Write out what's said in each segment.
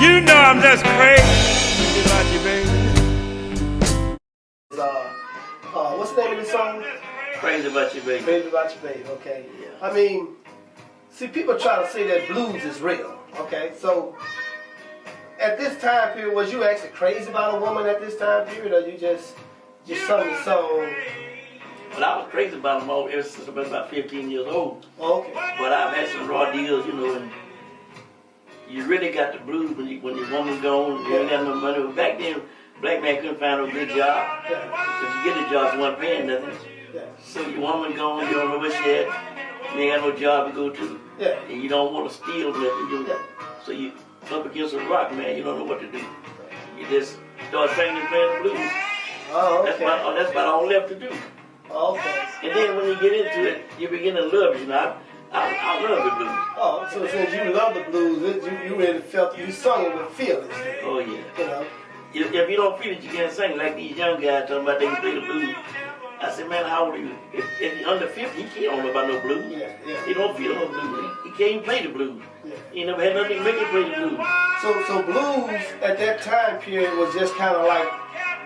You know I'm just crazy about you, baby. What's the name of the song? Crazy About You, Baby. Crazy About You, Baby. Okay. Yeah. I mean, see, people try to say that blues is real. Okay, so at this time period, was you actually crazy about a woman at this time period, or you just sung the song? Well, I was crazy about them all ever since I was about 15 years old. Okay. But I've had some raw deals, you know, and you really got the blues when your woman gone, you ain't got no money. But back then, black man couldn't find no good job. If you get a job, you weren't paying nothing. So your woman gone, you don't know where she at, you ain't got no job to go to. And you don't want to steal nothing. So you up against a rock, man, you don't know what to do. You just start singing and playing the blues. Oh, okay. That's about all left to do. Okay. And then when you get into it, you begin to love it. You know, I love the blues. Oh, so since you love the blues, you really felt, you sung it with feelings. Oh, yeah. You know? If you don't feel it, you can't sing. Like these young guys talking about they can play the blues. I said, man, how old are you? If you're under 50, he can't know about no blues. He don't feel no blues. He can't even play the blues. He never had nothing to make him play the blues. So blues at that time period was just kind of like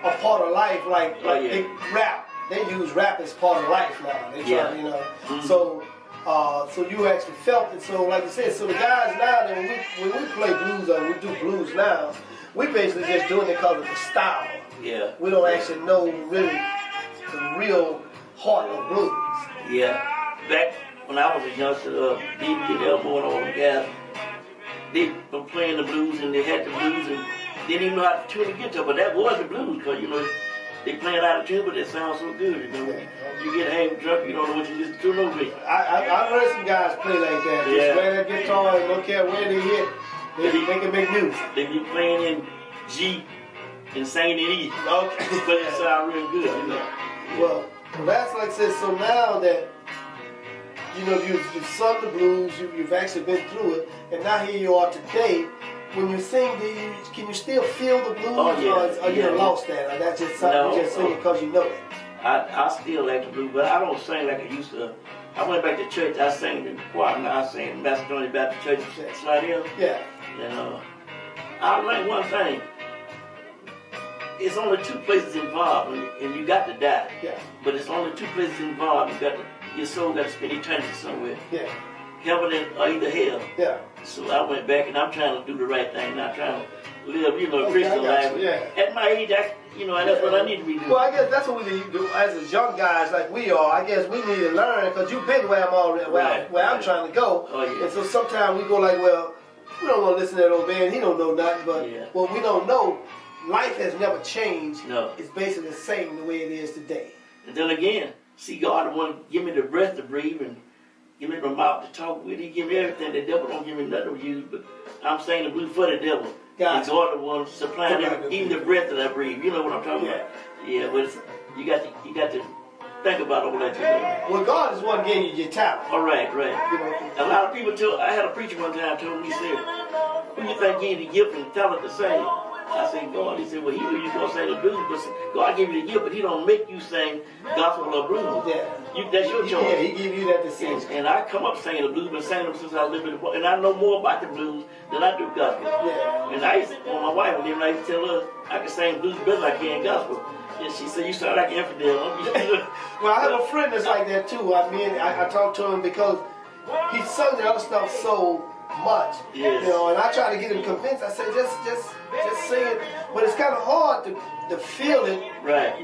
a part of life, like they rap. They use rap as part of life now. They try, you know. So you actually felt it. So like you said, so the guys now, that when we play blues or we do blues now, we basically just doing it because of the style. Yeah. We don't actually know really the real heart of blues. Yeah. Back when I was a youngster, DB and Elmo and all them guys, they were playing the blues and they had the blues and they didn't even know how to tune the guitar, but that was the blues because, you know, they playing out of tune, but they sound so good, you know. You get half drunk, you don't know what you listen to, no way. I've heard some guys play like that. Just play that guitar and don't care where they hit, they can make music. They be playing in G and singing in E. Okay. But it sound real good, you know. Well, that's like I said, so now that, you know, you've sung the blues, you've actually been through it, and now here you are today. When you sing, can you still feel the blues? Oh, yeah. Or you lost that? Or that's just something you just sing because you know it? I still like the blues, but I don't sing like I used to. I went back to church, I sang in the choir, now I sing in Macedonia Baptist Church in Slidell. Yeah. And I learned one thing. It's only two places involved, and you got to die. Yeah. But it's only two places involved. Your soul got to spend eternity somewhere. Yeah. Heaven or either hell. Yeah. So I went back and I'm trying to do the right thing, not trying to live, you know, a Christian life. At my age, that's what I need to be doing. Well, I guess that's what we need to do as young guys like we are. I guess we need to learn because you've been where I'm already, where I'm trying to go. Oh, yeah. And so sometimes we go like, well, we don't want to listen to that old man. He don't know nothing. But what we don't know, life has never changed. No. It's basically the same the way it is today. And then again, see, God want to give me the breath to breathe and give me the mouth to talk with. He give me everything. The devil don't give me nothing to use, but I'm saying the blues for the devil. And God the one supplying even the breath that I breathe. You know what I'm talking about? Yeah, but you got to think about all that. You know? Well, God is one gave you your talent. All right. You know, a lot of people I had a preacher one time told me, he said, who you think gave you the gift and talent to sing? I said, God. He said, well, he knew you was going to sing the blues, but God gave you the gift, but he don't make you sing gospel or blues. That's your choice. Yeah, he gave you that decision. And I come up singing the blues, been singing them since I was a little bit, and I know more about the blues than I do gospel. And I used to, when my wife was living, I used to tell her I can sing blues better than I can gospel. And she said, you sound like an infidel. Well, I have a friend that's like that too. I talked to him because he sung the other stuff so much, you know, and I try to get him convinced. I said, just sing it, but it's kind of hard to feel it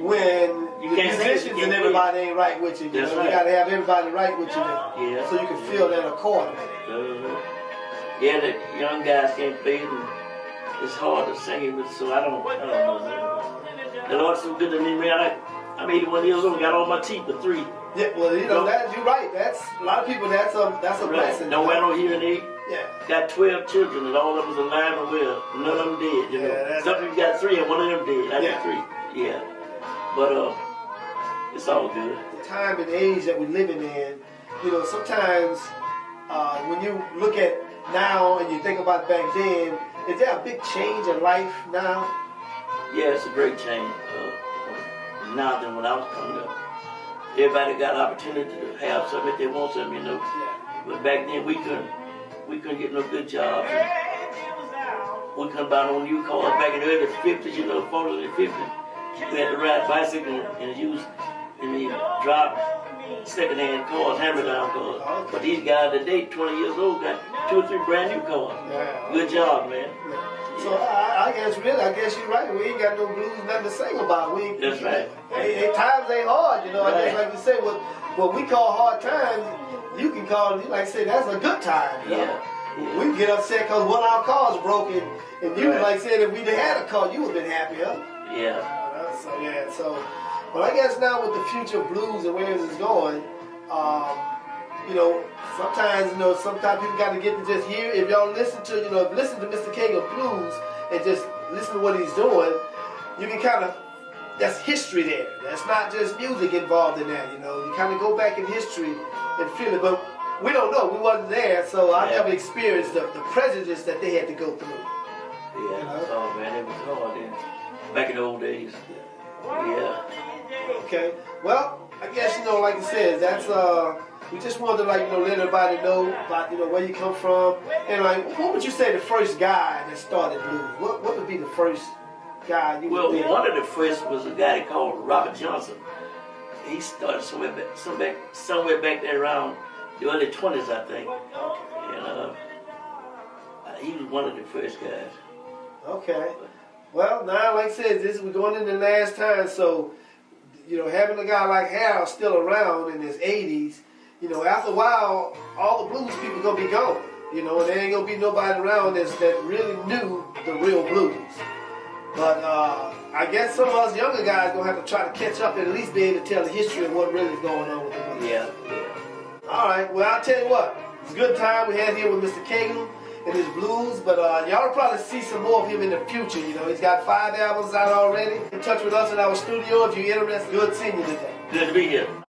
when the musicians and everybody ain't right with you. You know, you got to have everybody right with you, so you can feel that accord. Yeah, the young guys can't play it, and it's hard to sing it with. So I don't know. The Lord's so good to me, man. I'm 81 years old, got all my teeth but 3. Yeah, well, you know, you're right. That's a lot of people. That's a blessing. Don't wear no hearing aid. Got 12 children and all of them alive and well. None of them dead. You know, some people got 3 and one of them dead. I got 3. Yeah, but it's all good. The time and age that we're living in, you know, sometimes when you look at now and you think about back then, is there a big change in life now? Yeah, it's a great change now than when I was coming up. Everybody got an opportunity to have something if they want something, you know. But back then we couldn't get no good jobs. we come down on new cars back in the early 50s, you know, 40s and 50s. We had to ride bicycle and use and drive second-hand cars, hand-me-down cars. But these guys today, 20 years old, got 2 or 3 brand new cars. Yeah. Good job, man. So I guess you're right. We ain't got no blues, nothing to sing about. That's right. Times ain't hard, you know. Right. I guess like you say, what we call hard times, you can call it, like I say, that's a good time. You know? Yeah. We can get upset because one of our cars broken, and you Right. like said if we'd had a car, you would have been happy, huh? Yeah. So, but I guess now with the future of blues and where it's going, you know, sometimes people got to get to just hear. If y'all listen to Mr. Cagler Blues and just listen to what he's doing, you can kind of, that's history there. That's not just music involved in that, you know. You kind of go back in history and feel it, but we don't know. We wasn't there, so I never experienced the prejudice that they had to go through. Yeah. Oh man, it was hard then. Back in the old days. Yeah. Okay. Well, I guess, like you said, that's we just wanted to let everybody know about, where you come from. And what would you say the first guy that started blues? What would be the first guy you would think? One of the first was a guy called Robert Johnson. He started somewhere back there around the early 20s, I think. And he was one of the first guys. Okay. Well, now, like I said, we're going into the last time, so, having a guy like Harold still around in his 80s, after a while, all the blues people going to be gone, and there ain't going to be nobody around that really knew the real blues. But I guess some of us younger guys going to have to try to catch up and at least be able to tell the history of what really is going on with the blues. Yeah. All right, well, I'll tell you what, it's a good time we had here with Mr. Cagler and his blues, but y'all will probably see some more of him in the future. He's got 5 albums out already. In touch with us in our studio if you're interested. Good seeing you today. Good to be here.